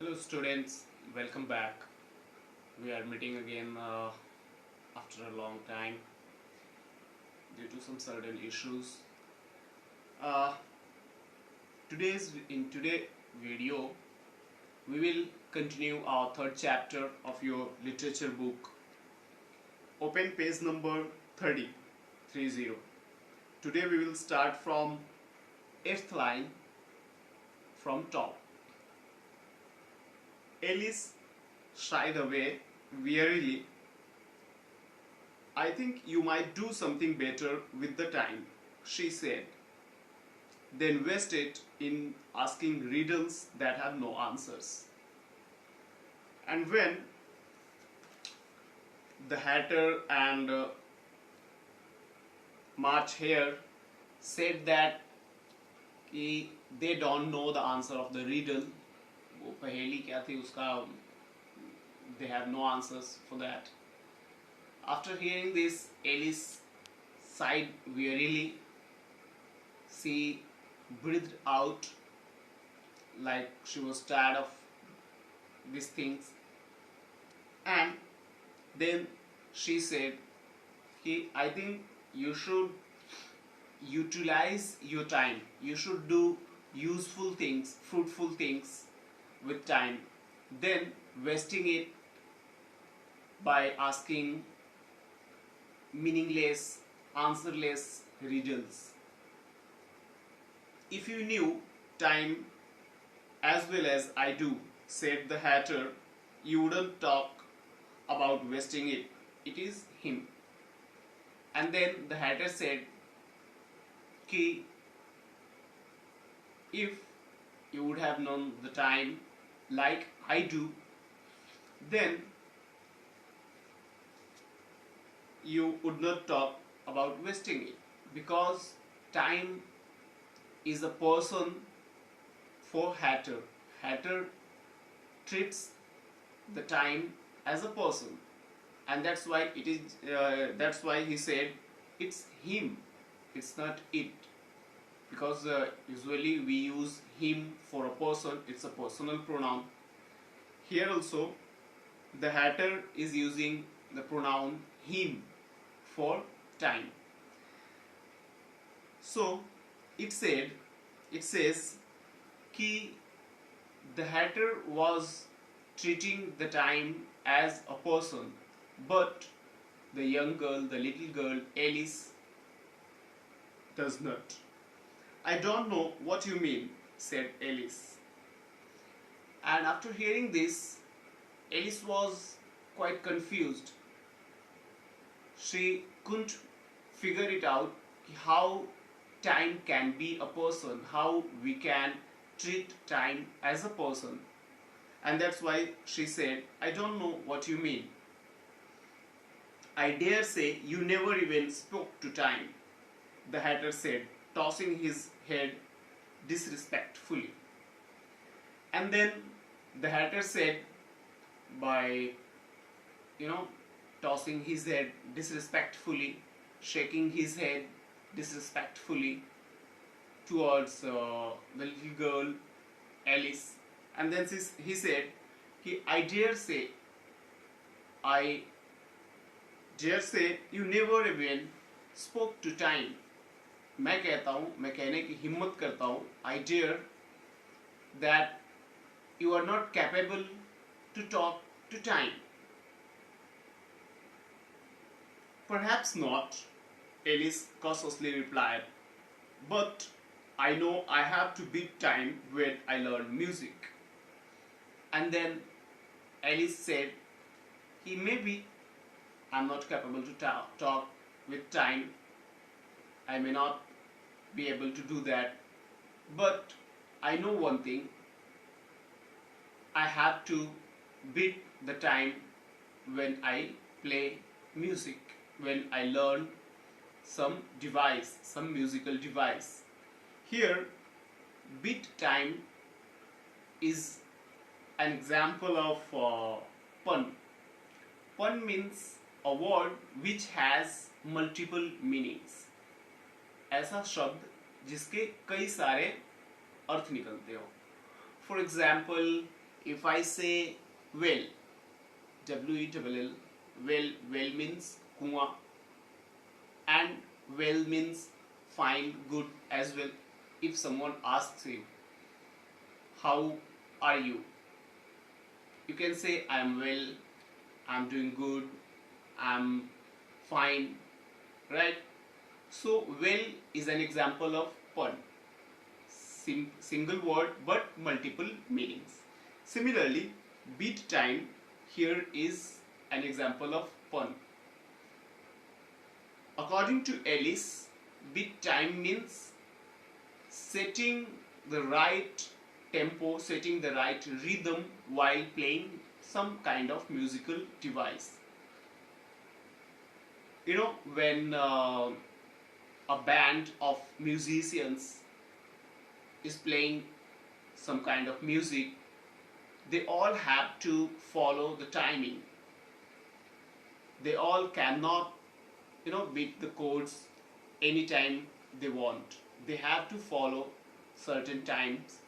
Hello students, welcome back. We are meeting again after a long time due to some certain issues. Uh, today video we will continue our third chapter of your literature book. Open page number 30. Today we will start from 8th line from top. Alice shied away wearily. I think you might do something better with the time, she said, than waste it in asking riddles that have no answers. And when the Hatter and March Hare said that they don't know the answer of the riddle, वो पहेली क्या थी उसका, they have no answers for that. After hearing this, Alice sighed wearily. She breathed out like she was tired of these things, and then she said, I think you should utilize your time. You should do useful things, fruitful things with time, then wasting it by asking meaningless, answerless riddles. If you knew time as well as I do, said the Hatter, you wouldn't talk about wasting it. It is him. And then the Hatter said, if you would have known the time like I do, then you would not talk about wasting it, because time is a person for Hatter. Hatter treats the time as a person, and that's why it is. That's why he said it's him, it's not it, because usually we use him for a person. It's a personal pronoun. Here also the Hatter is using the pronoun him for time. So it says कि the Hatter was treating the time as a person, but the young girl, the little girl Alice, does not. I don't know what you mean, said Alice. And after hearing this, Alice was quite confused. She couldn't figure it out how time can be a person, how we can treat time as a person. And that's why she said, I don't know what you mean. I dare say you never even spoke to time, the Hatter said, tossing his head disrespectfully. And then the Hatter said, by tossing his head disrespectfully, shaking his head disrespectfully towards the little girl Alice, and then he said, I dare say you never even spoke to time. मैं कहता हूँ, मैं कहने की हिम्मत करता हूँ, I dare that you are not capable to talk to time. Perhaps not, Alice cautiously replied, but I know I have to beat time when I learn music. And then Alice said, maybe I'm not capable to talk with time. I may not be able to do that, but I know one thing. I have to beat the time when I play music, when I learn some musical device. Here, beat time is an example of pun. Pun means a word which has multiple meanings. ऐसा शब्द जिसके कई सारे अर्थ निकलते हो. For example, If I say well, W-E-L-L, well means kuwa, and well means fine, good as well. If someone asks you, how are you? You can say, I'm well, I'm doing good, I'm fine, right? So, well is an example of pun. Single word but multiple meanings. Similarly, beat time here is an example of pun. According to Ellis, beat time means setting the right tempo, setting the right rhythm while playing some kind of musical device. You know, when a band of musicians is playing some kind of music, they all have to follow the timing. They all cannot, beat the chords anytime they want. They have to follow certain times.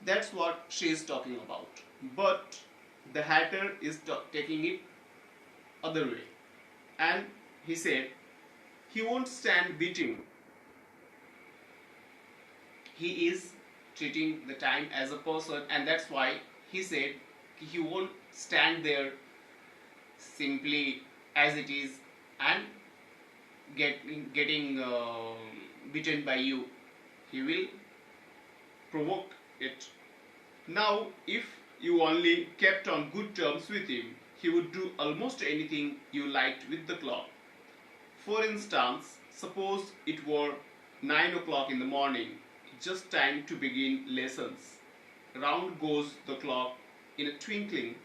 That's what she is talking about. But the hatter is taking it other way. And he said he won't stand beating. He is treating the time as a person, and that's why he said he won't stand there simply as it is and getting beaten by you. He will provoke it. Now, if you only kept on good terms with him, he would do almost anything you liked with the clock. For instance, suppose it were 9 o'clock in the morning, just time to begin lessons. Round goes the clock in a twinkling.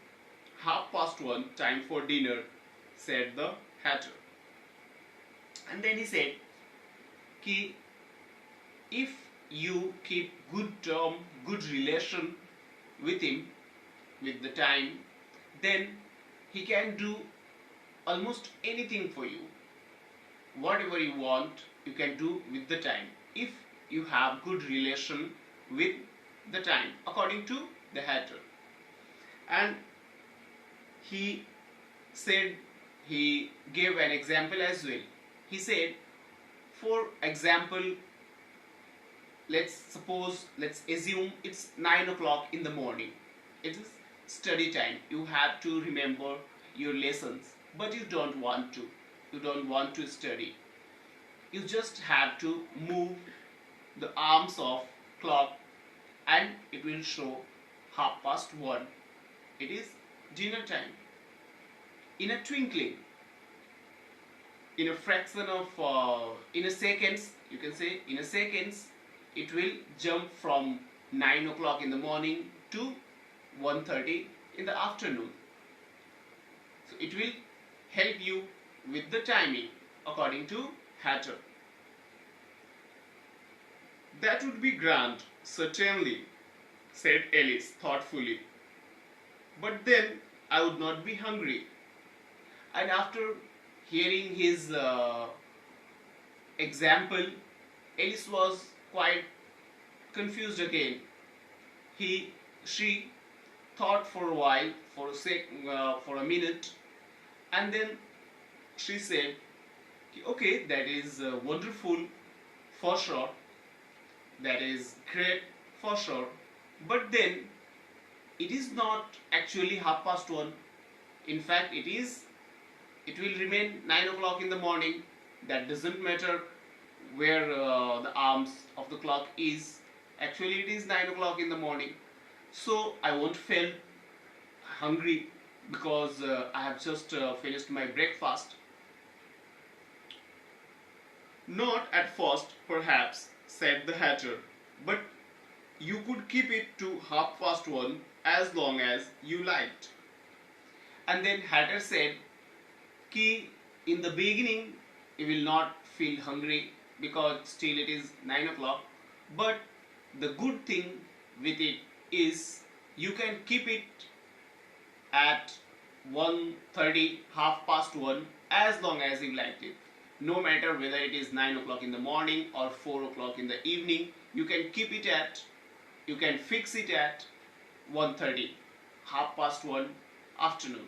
1:30, time for dinner, said the hatter. And then he said, Ki, if you keep good term, good relation with him, with the time, then he can do almost anything for you. Whatever you want, you can do with the time, if you have good relation with the time, according to the hatter. And he said, he gave an example as well. He said, for example, let's assume it's 9 o'clock in the morning. It is study time. You have to remember your lessons, but you don't want to. You don't want to study. You just have to move the arms of clock and it will show 1:30. It is dinner time. In a twinkling, in a fraction of, in a seconds, you can say in a seconds, it will jump from 9 o'clock in the morning to 1:30 in the afternoon. So it will help you with the timing according to Hatter. That would be grand, certainly, said Alice thoughtfully. But then I would not be hungry. And after hearing his example, Alice was quite confused again. She thought for a while, for a minute, and then she said, okay, that is wonderful for sure, that is great for sure, but then it is not actually 1:30. In fact, it will remain 9 o'clock in the morning. That doesn't matter where the arms of the clock is. Actually, it is 9 o'clock in the morning. So I won't feel hungry because I have just finished my breakfast. Not at first, perhaps, said the Hatter, but you could keep it to 1:30 as long as you liked. And then Hatter said, Ki, in the beginning you will not feel hungry because still it is 9 o'clock, but the good thing with it is you can keep it at 1:30, 1:30 as long as you liked it. No matter whether it is 9 o'clock in the morning or 4 o'clock in the evening, you can keep it at, you can fix it at 1:30. 1:30 afternoon,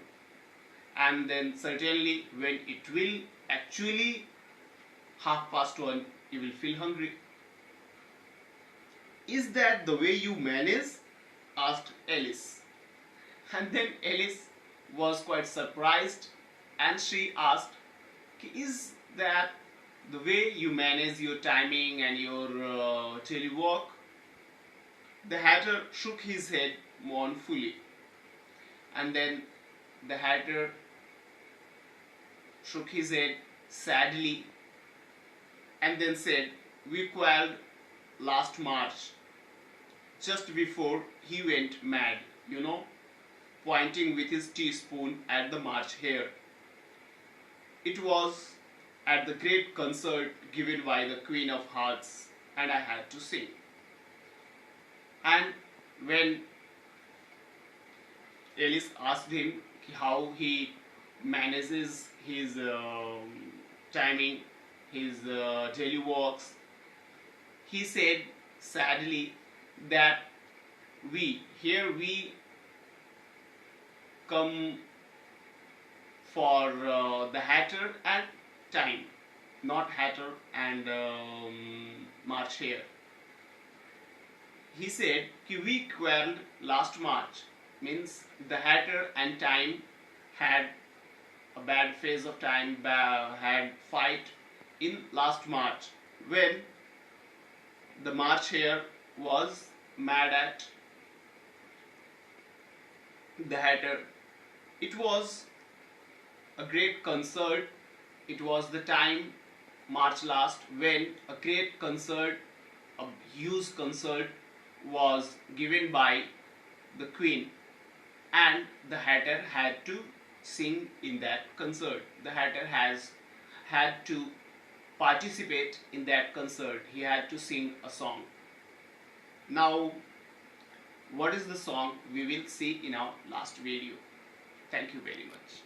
and then certainly when it will actually 1:30 you will feel hungry. Is that the way you manage? Asked Alice. And then Alice was quite surprised and she asked, is that the way you manage your timing and your daily work? The Hatter shook his head mournfully, and then the Hatter shook his head sadly and then said, we quarreled last March, just before he went mad, pointing with his teaspoon at the March hare. It was at the great concert given by the Queen of Hearts, and I had to sing. And when Alice asked him how he manages his timing, his daily walks, he said sadly that we come for the Hatter and time, not Hatter and March hare. He said we quarreled last March, means the Hatter and time had a bad phase of time, had fight in last March when the March hare was mad at the Hatter. It was a great concert. It was the time, March last, when a great concert, a huge concert was given by the Queen, and the Hatter had to sing in that concert. The Hatter had to participate in that concert. He had to sing a song. Now, what is the song we will see in our last video. Thank you very much.